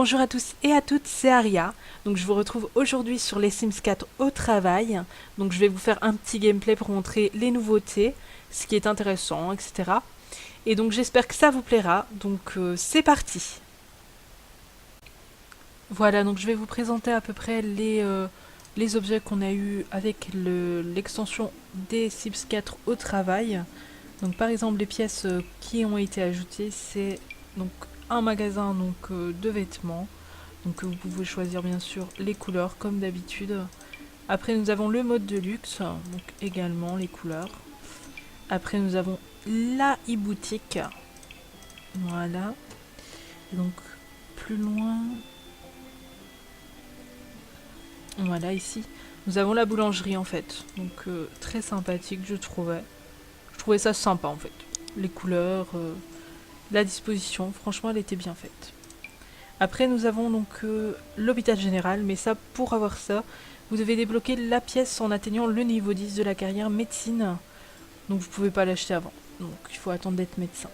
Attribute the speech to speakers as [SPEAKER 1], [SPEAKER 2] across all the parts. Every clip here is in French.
[SPEAKER 1] Bonjour à tous et à toutes, c'est Aria. Donc je vous retrouve aujourd'hui sur les Sims 4 au travail. Donc je vais vous faire un petit gameplay pour montrer les nouveautés, ce qui est intéressant, etc. Et donc j'espère que ça vous plaira. Donc c'est parti. Voilà, donc je vais vous présenter à peu près les objets qu'on a eu avec l'extension des Sims 4 au travail. Donc par exemple les pièces qui ont été ajoutées, c'est donc un magasin de vêtements. Donc vous pouvez choisir bien sûr les couleurs comme d'habitude. Après nous avons le mode de luxe, donc également les couleurs. Après nous avons la e-boutique. Voilà. Et donc plus loin. Voilà ici. Nous avons la boulangerie en fait. Donc très sympathique je trouvais. Je trouvais ça sympa en fait. Les couleurs, la disposition, franchement elle était bien faite. Après nous avons donc l'hôpital général, mais ça, pour avoir ça, vous devez débloquer la pièce en atteignant le niveau 10 de la carrière médecine. Donc vous pouvez pas l'acheter avant, donc il faut attendre d'être médecin.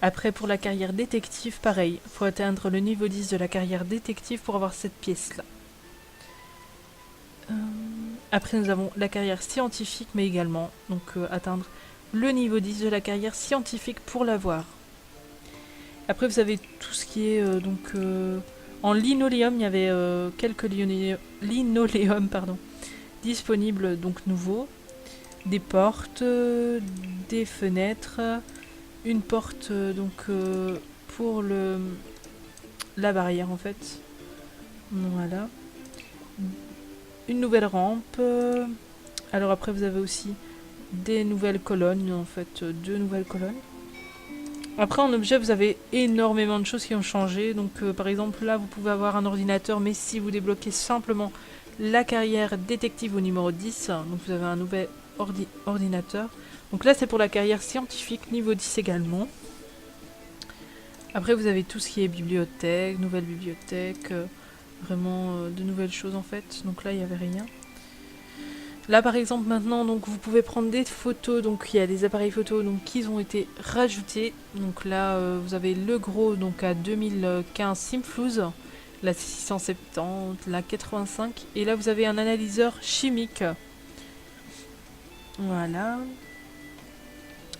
[SPEAKER 1] Après pour la carrière détective, pareil, il faut atteindre le niveau 10 de la carrière détective pour avoir cette pièce-là. Après nous avons la carrière scientifique, mais également, donc atteindre le niveau 10 de la carrière scientifique pour l'avoir. Après vous avez tout ce qui est en linoléum, il y avait quelques linoléums disponibles, donc nouveaux. Des portes, des fenêtres, une porte pour la barrière en fait. Voilà. Une nouvelle rampe. Alors après vous avez aussi des nouvelles colonnes, en fait deux nouvelles colonnes. Après en objet vous avez énormément de choses qui ont changé, donc par exemple là vous pouvez avoir un ordinateur, mais si vous débloquez simplement la carrière détective au numéro 10, donc vous avez un nouvel ordinateur. Donc là c'est pour la carrière scientifique niveau 10 également. Après vous avez tout ce qui est bibliothèque, nouvelle bibliothèque, vraiment de nouvelles choses en fait, donc là il n'y avait rien. Là par exemple maintenant donc vous pouvez prendre des photos, donc il y a des appareils photo donc qui ont été rajoutés. Donc là vous avez le gros donc à 2015 Simflouz, la 670, la 85 et là vous avez un analyseur chimique. Voilà.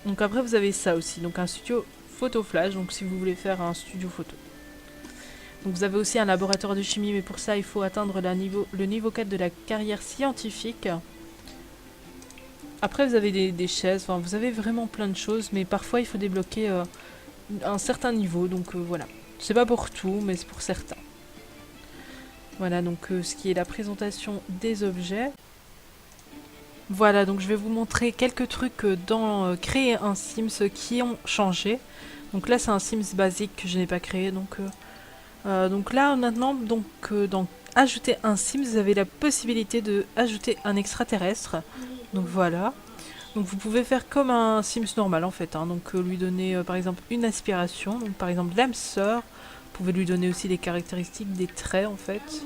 [SPEAKER 1] Donc après vous avez ça aussi, donc un studio photo flash, donc si vous voulez faire un studio photo. Donc vous avez aussi un laboratoire de chimie, mais pour ça il faut atteindre le niveau 4 de la carrière scientifique. Après vous avez des chaises, enfin vous avez vraiment plein de choses, mais parfois il faut débloquer un certain niveau, donc voilà. C'est pas pour tout, mais c'est pour certains. Voilà donc ce qui est la présentation des objets. Voilà, donc je vais vous montrer quelques trucs dans créer un Sims qui ont changé. Donc là c'est un Sims basique que je n'ai pas créé, donc là maintenant dans ajouter un Sims, vous avez la possibilité de ajouter un extraterrestre. Donc voilà. Donc vous pouvez faire comme un Sims normal en fait, hein. Donc lui donner par exemple une aspiration, donc par exemple l'âme sœur. Vous pouvez lui donner aussi des caractéristiques, des traits en fait.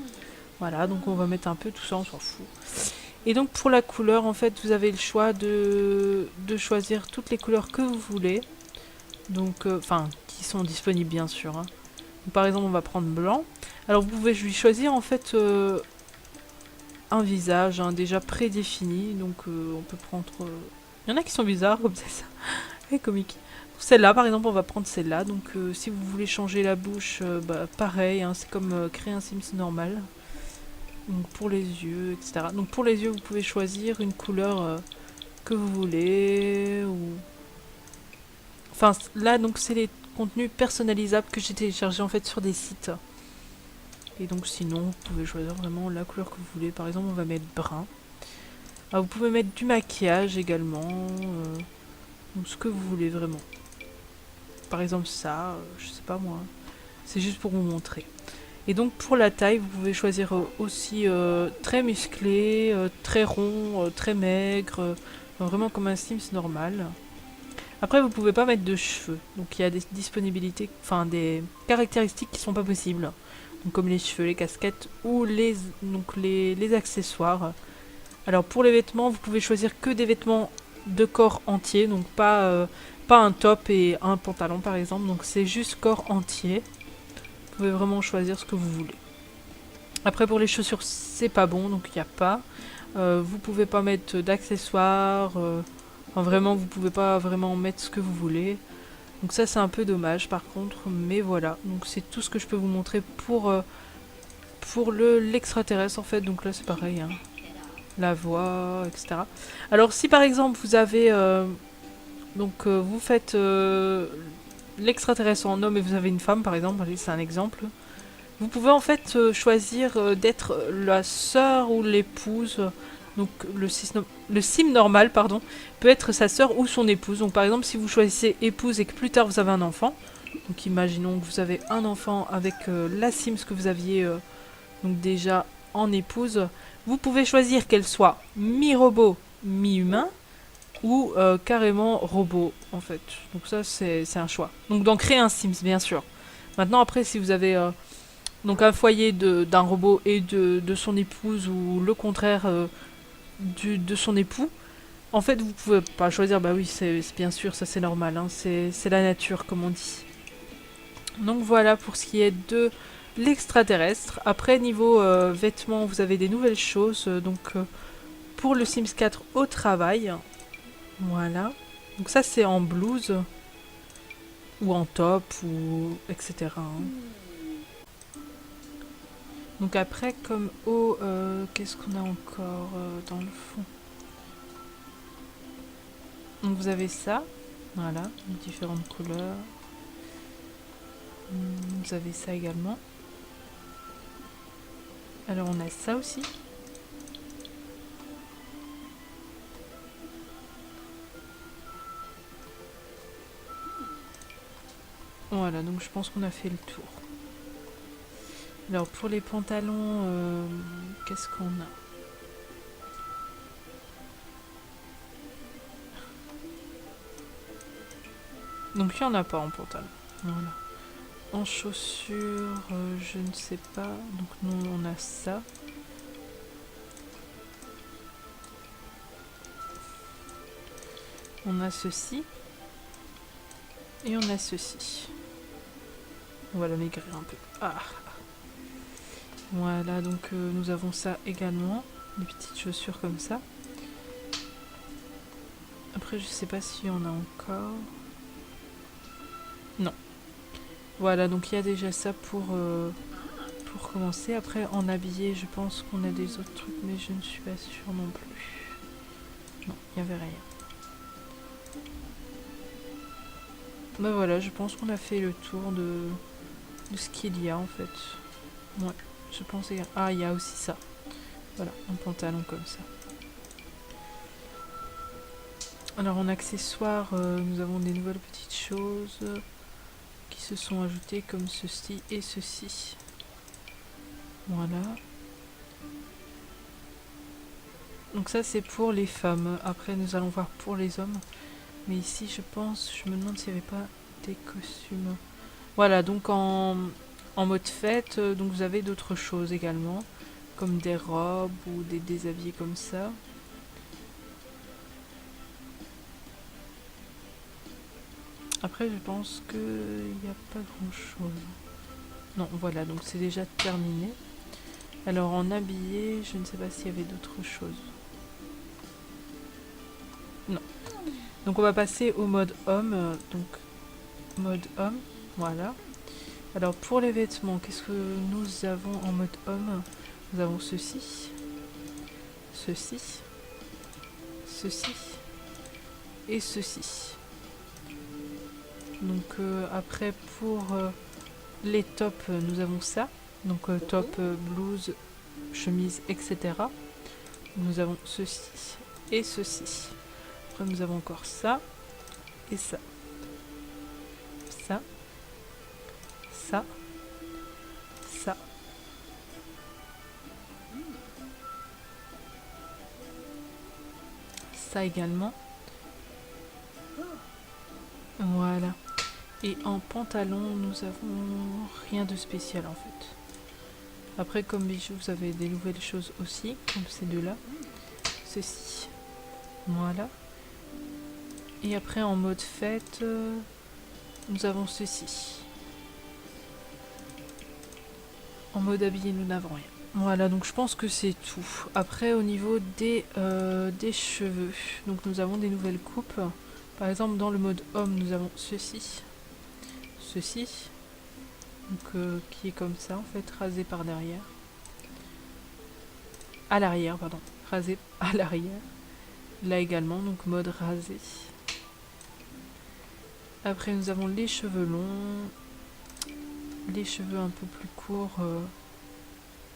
[SPEAKER 1] Voilà, donc on va mettre un peu tout ça, on s'en fout. Et donc pour la couleur en fait vous avez le choix de choisir toutes les couleurs que vous voulez. Donc enfin qui sont disponibles bien sûr, hein. Donc, par exemple on va prendre blanc. Alors vous pouvez lui choisir en fait un visage déjà prédéfini, donc on peut prendre... Il y en a qui sont bizarres comme ça, et comique. Celle-là par exemple on va prendre celle-là, donc si vous voulez changer la bouche, pareil, hein, c'est comme créer un Sims normal. Donc pour les yeux, etc. Donc pour les yeux vous pouvez choisir une couleur que vous voulez, ou... Enfin là donc c'est les contenus personnalisables que j'ai téléchargés en fait sur des sites. Et donc sinon, vous pouvez choisir vraiment la couleur que vous voulez. Par exemple, on va mettre brun. Alors, vous pouvez mettre du maquillage également. Donc ce que vous voulez vraiment. Par exemple ça, je sais pas moi. C'est juste pour vous montrer. Et donc pour la taille, vous pouvez choisir aussi très musclé, très rond, très maigre. Vraiment comme un Sims normal. Après, vous pouvez pas mettre de cheveux. Donc il y a des disponibilités, enfin des caractéristiques qui sont pas possibles. Comme les cheveux, les casquettes ou les accessoires. Alors pour les vêtements, vous pouvez choisir que des vêtements de corps entier, donc pas un top et un pantalon par exemple, donc c'est juste corps entier pouvez vraiment choisir ce que vous voulez. Après pour les chaussures c'est pas bon, donc il n'y a pas. Vous pouvez pas mettre d'accessoires, enfin, vraiment vous pouvez pas vraiment mettre ce que vous voulez. Donc ça c'est un peu dommage par contre, mais voilà. Donc c'est tout ce que je peux vous montrer pour l'extraterrestre en fait. Donc là c'est pareil, hein. La voix, etc. Alors si par exemple vous avez... vous faites l'extraterrestre en homme et vous avez une femme par exemple, allez, c'est un exemple. Vous pouvez en fait choisir d'être la sœur ou l'épouse. Donc le sim normal, pardon, peut être sa sœur ou son épouse. Donc par exemple, si vous choisissez épouse et que plus tard vous avez un enfant, donc imaginons que vous avez un enfant avec la Sims que vous aviez donc déjà en épouse, vous pouvez choisir qu'elle soit mi-robot, mi-humain ou carrément robot en fait. Donc ça c'est un choix. Donc d'en créer un Sims bien sûr. Maintenant après si vous avez donc un foyer d'un robot et de son épouse ou le contraire de son époux. En fait, vous pouvez pas choisir, bah oui, c'est bien sûr, ça c'est normal, hein, c'est la nature comme on dit. Donc voilà pour ce qui est de l'extraterrestre. Après, niveau vêtements, vous avez des nouvelles choses. Pour le Sims 4 au travail, voilà. Donc ça c'est en blouse ou en top ou etc. hein. Donc après, comme haut, qu'est-ce qu'on a encore dans le fond? Donc vous avez ça, voilà, différentes couleurs. Vous avez ça également. Alors on a ça aussi. Voilà, donc je pense qu'on a fait le tour. Alors pour les pantalons, qu'est-ce qu'on a? Donc il n'y en a pas en pantalon. Voilà. En chaussures, je ne sais pas. Donc nous on a ça. On a ceci. Et on a ceci. On va le maigrir un peu. Ah. Voilà, donc nous avons ça également. Des petites chaussures comme ça. Après, je sais pas s'il y en a encore. Non. Voilà, donc il y a déjà ça pour commencer. Après, en habillé, je pense qu'on a des autres trucs, mais je ne suis pas sûre non plus. Non, il n'y avait rien. Bah voilà, je pense qu'on a fait le tour de ce qu'il y a en fait. Ouais, je pense. Ah, il y a aussi ça. Voilà, un pantalon comme ça. Alors en accessoires, nous avons des nouvelles petites choses qui se sont ajoutées comme ceci et ceci. Voilà. Donc ça c'est pour les femmes. Après nous allons voir pour les hommes. Mais ici je pense, je me demande s'il n'y avait pas des costumes. Voilà, donc en mode fête, donc vous avez d'autres choses également. Comme des robes ou des déshabillés comme ça. Après je pense qu'il n'y a pas grand chose. Non, voilà, donc c'est déjà terminé. Alors en habillé, je ne sais pas s'il y avait d'autres choses. Non. Donc on va passer au mode homme. Donc mode homme, voilà. Alors pour les vêtements, qu'est-ce que nous avons en mode homme? Nous avons ceci, ceci, ceci et ceci. Donc après pour les tops, nous avons ça. Donc top, blouse, chemise, etc. Nous avons ceci et ceci. Après nous avons encore ça et ça. Ça. Ça. Ça. Ça également. Voilà. Et en pantalon, nous avons rien de spécial en fait. Après, comme bijoux, vous avez des nouvelles choses aussi, comme ces deux-là. Ceci. Voilà. Et après, en mode fête, nous avons ceci. En mode habillé, nous n'avons rien. Voilà, donc je pense que c'est tout. Après, au niveau des cheveux, donc nous avons des nouvelles coupes. Par exemple, dans le mode homme, nous avons ceci. Ceci. Donc, qui est comme ça, en fait, rasé par derrière. À l'arrière, pardon. Rasé à l'arrière. Là également, donc mode rasé. Après, nous avons les cheveux longs. Les cheveux un peu plus courts.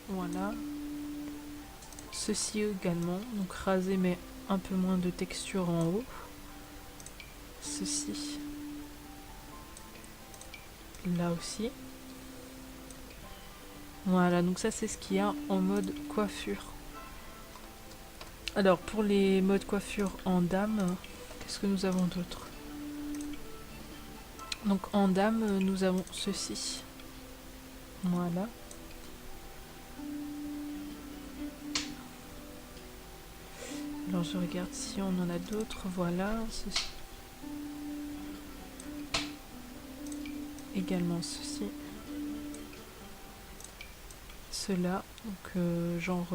[SPEAKER 1] Voilà. Ceci également, donc rasé mais un peu moins de texture en haut. Ceci. Là aussi. Voilà, donc ça c'est ce qu'il y a en mode coiffure. Alors pour les modes coiffure en dame, qu'est-ce que nous avons d'autre? Donc en dame, nous avons ceci. Voilà. Alors je regarde si on en a d'autres. Voilà. Ceci. Également ceci. Cela. Donc genre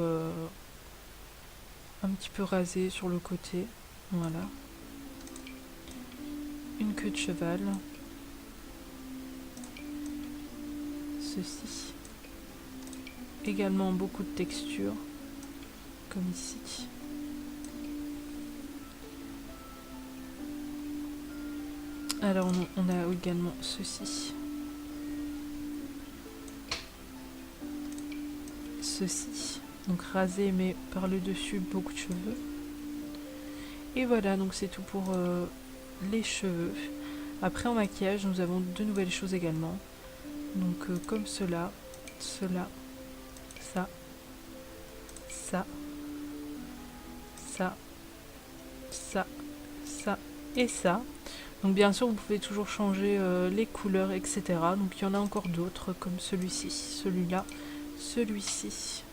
[SPEAKER 1] un petit peu rasé sur le côté. Voilà. Une queue de cheval. Ceci. Également beaucoup de texture. Comme ici. Alors on a également ceci. Ceci. Donc rasé mais par le dessus beaucoup de cheveux. Et voilà, donc c'est tout pour les cheveux. Après en maquillage nous avons deux nouvelles choses également. Donc comme cela, cela, ça, ça, ça, ça, ça et ça. Donc bien sûr vous pouvez toujours changer les couleurs, etc. Donc il y en a encore d'autres comme celui-ci, celui-là, celui-ci.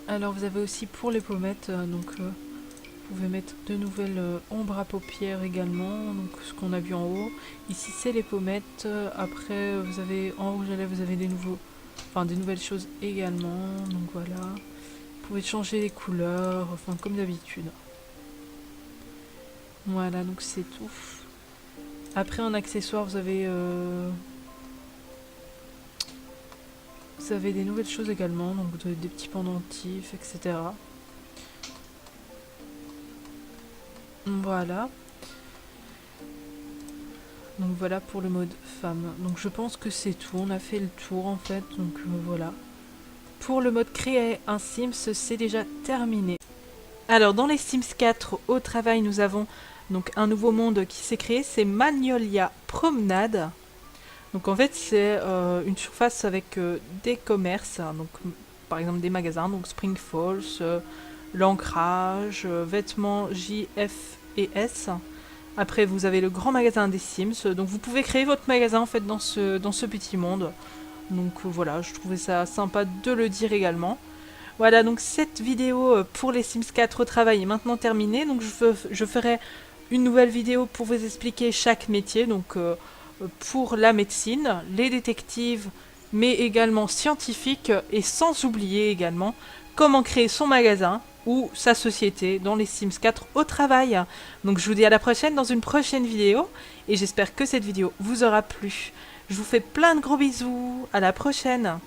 [SPEAKER 1] Alors vous avez aussi pour les pommettes, vous pouvez mettre de nouvelles ombres à paupières également, donc ce qu'on a vu en haut. Ici c'est les pommettes, après vous avez en rouge à lèvres vous avez des nouvelles choses également, donc voilà. Vous pouvez changer les couleurs, enfin comme d'habitude. Voilà, donc c'est tout. Après en accessoires vous avez des nouvelles choses également, donc des petits pendentifs, etc. Voilà. Donc voilà pour le mode femme. Donc je pense que c'est tout, on a fait le tour en fait, donc voilà. Pour le mode créer un Sims, c'est déjà terminé. Alors dans les Sims 4 au travail, nous avons donc un nouveau monde qui s'est créé, c'est Magnolia Promenade. Donc en fait c'est une surface avec des commerces, hein, donc par exemple des magasins, donc Spring Falls, l'ancrage, vêtements J, F et S. Après vous avez le grand magasin des Sims, donc vous pouvez créer votre magasin en fait dans ce petit monde. Donc voilà, je trouvais ça sympa de le dire également. Voilà, donc cette vidéo pour les Sims 4 au travail est maintenant terminée. Donc je ferai une nouvelle vidéo pour vous expliquer chaque métier. Donc pour la médecine, les détectives, mais également scientifiques. Et sans oublier également comment créer son magasin ou sa société dans les Sims 4 au travail. Donc je vous dis à la prochaine dans une prochaine vidéo. Et j'espère que cette vidéo vous aura plu. Je vous fais plein de gros bisous. À la prochaine.